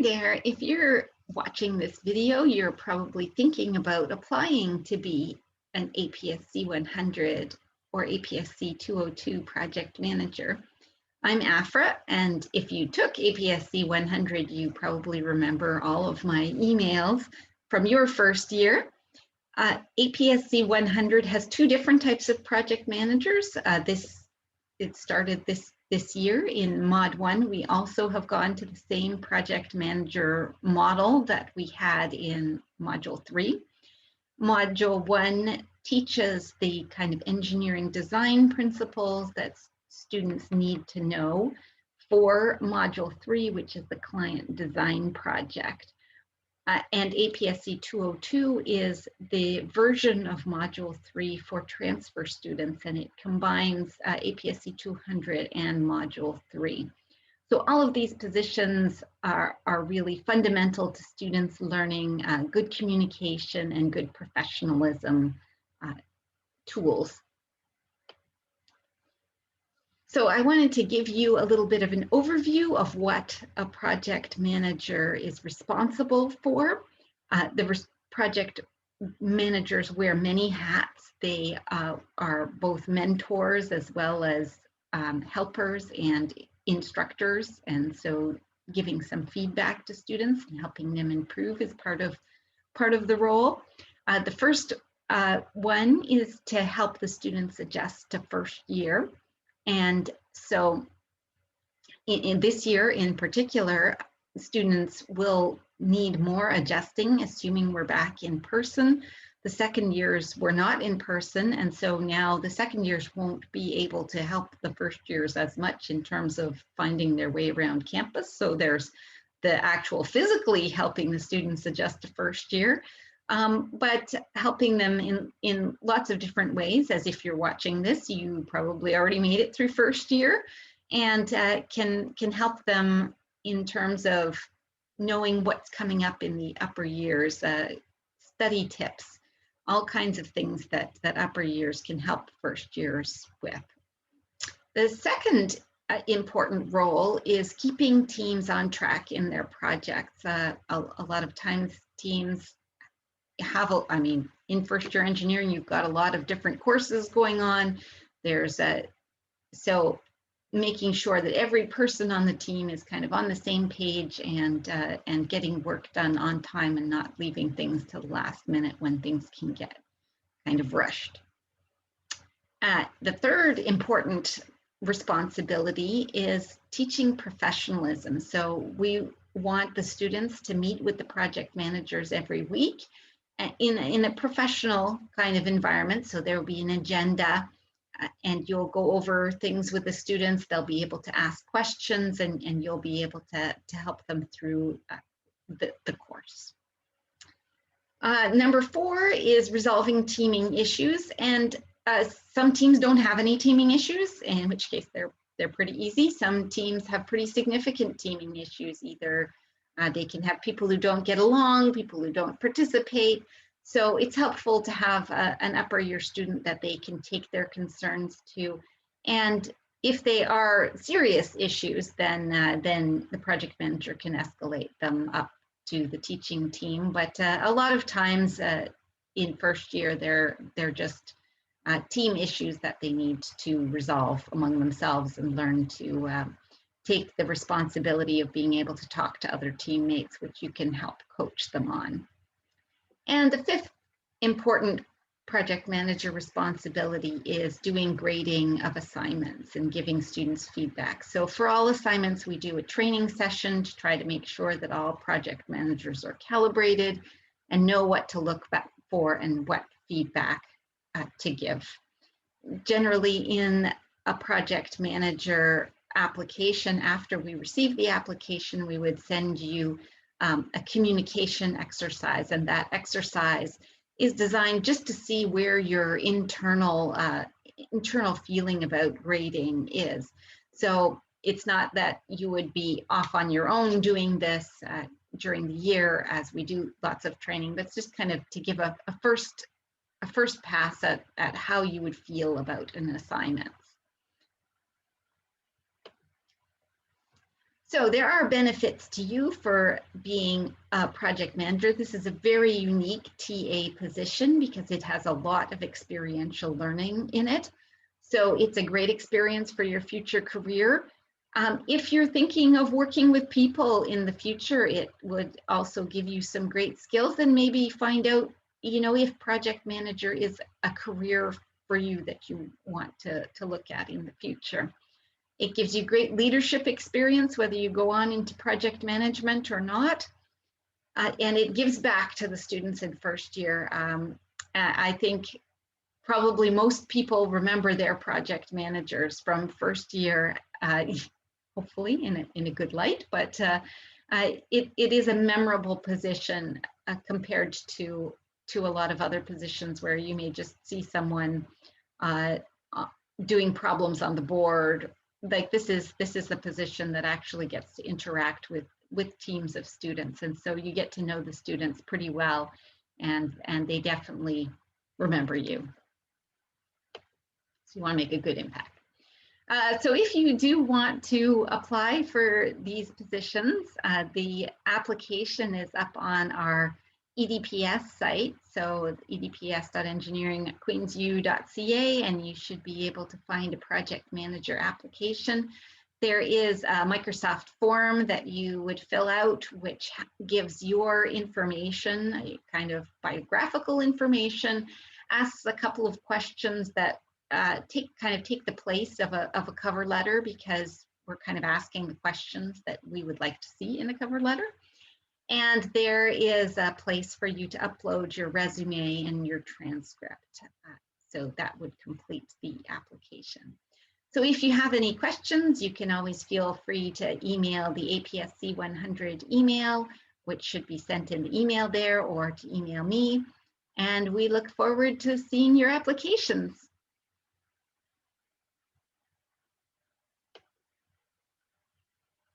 there. If you're watching this video, you're probably thinking about applying to be an APSC 100 or APSC 202 project manager. I'm Afra, and if you took APSC 100, you probably remember all of my emails from your first year. APSC 100 has two different types of project managers. It started this year in Mod 1. We also have gone to the same project manager model that we had in Module 3. Module 1 teaches the kind of engineering design principles that students need to know for Module 3, which is the client design project. And APSC 202 is the version of Module 3 for transfer students, and it combines APSC 200 and Module 3. So all of these positions are really fundamental to students learning good communication and good professionalism tools. So I wanted to give you a little bit of an overview of what a project manager is responsible for. Project managers wear many hats. They are both mentors as well as helpers and instructors, and so giving some feedback to students and helping them improve is part of the role. The first one is to help the students adjust to first year. And so in this year in particular, students will need more adjusting, assuming we're back in person. The second years were not in person, and so now the second years won't be able to help the first years as much in terms of finding their way around campus. So there's the actual physically helping the students adjust to first year, but helping them in lots of different ways. As if you're watching this, you probably already made it through first year, and can help them in terms of knowing what's coming up in the upper years, study tips, all kinds of things that upper years can help first years with. The second important role is keeping teams on track in their projects. A lot of times teams have, in first year engineering, you've got a lot of different courses going on. So making sure that every person on the team is kind of on the same page and getting work done on time and not leaving things to the last minute when things can get kind of rushed. The third important responsibility is teaching professionalism. So we want the students to meet with the project managers every week in a professional kind of environment. So there will be an agenda, and you'll go over things with the students. They'll be able to ask questions, and you'll be able to help them through the course. Number 4 is resolving teaming issues, and some teams don't have any teaming issues, in which case they're pretty easy. Some teams have pretty significant teaming issues. Either they can have people who don't get along, people who don't participate. So it's helpful to have an upper year student that they can take their concerns to. And if they are serious issues, then the project manager can escalate them up to the teaching team. But a lot of times in first year, they're just team issues that they need to resolve among themselves and learn to take the responsibility of being able to talk to other teammates, which you can help coach them on. And the fifth important project manager responsibility is doing grading of assignments and giving students feedback. So for all assignments, we do a training session to try to make sure that all project managers are calibrated and know what to look back for and what feedback to give. Generally, in a project manager application, after we receive the application, we would send you a communication exercise, and that exercise is designed just to see where your internal feeling about grading is. So it's not that you would be off on your own doing this during the year, as we do lots of training, but it's just kind of to give a first pass at how you would feel about an assignment. So there are benefits to you for being a project manager. This is a very unique TA position because it has a lot of experiential learning in it. So it's a great experience for your future career. If you're thinking of working with people in the future, it would also give you some great skills, and maybe find out, if project manager is a career for you that you want to look at in the future. It gives you great leadership experience, whether you go on into project management or not. And it gives back to the students in first year. I think probably most people remember their project managers from first year, hopefully in a good light, but it is a memorable position compared to a lot of other positions where you may just see someone doing problems on the board. Like this is the position that actually gets to interact with teams of students, and so you get to know the students pretty well, and they definitely remember you. So you want to make a good impact. So if you do want to apply for these positions, the application is up on our EDPS site, so edps.engineering@queensu.ca, and you should be able to find a project manager application. There is a Microsoft form that you would fill out, which gives your information, kind of biographical information, asks a couple of questions that take the place of a cover letter, because we're kind of asking the questions that we would like to see in a cover letter. And there is a place for you to upload your resume and your transcript. So that would complete the application. So if you have any questions, you can always feel free to email the APSC 100 email, which should be sent in the email there, or to email me. And we look forward to seeing your applications.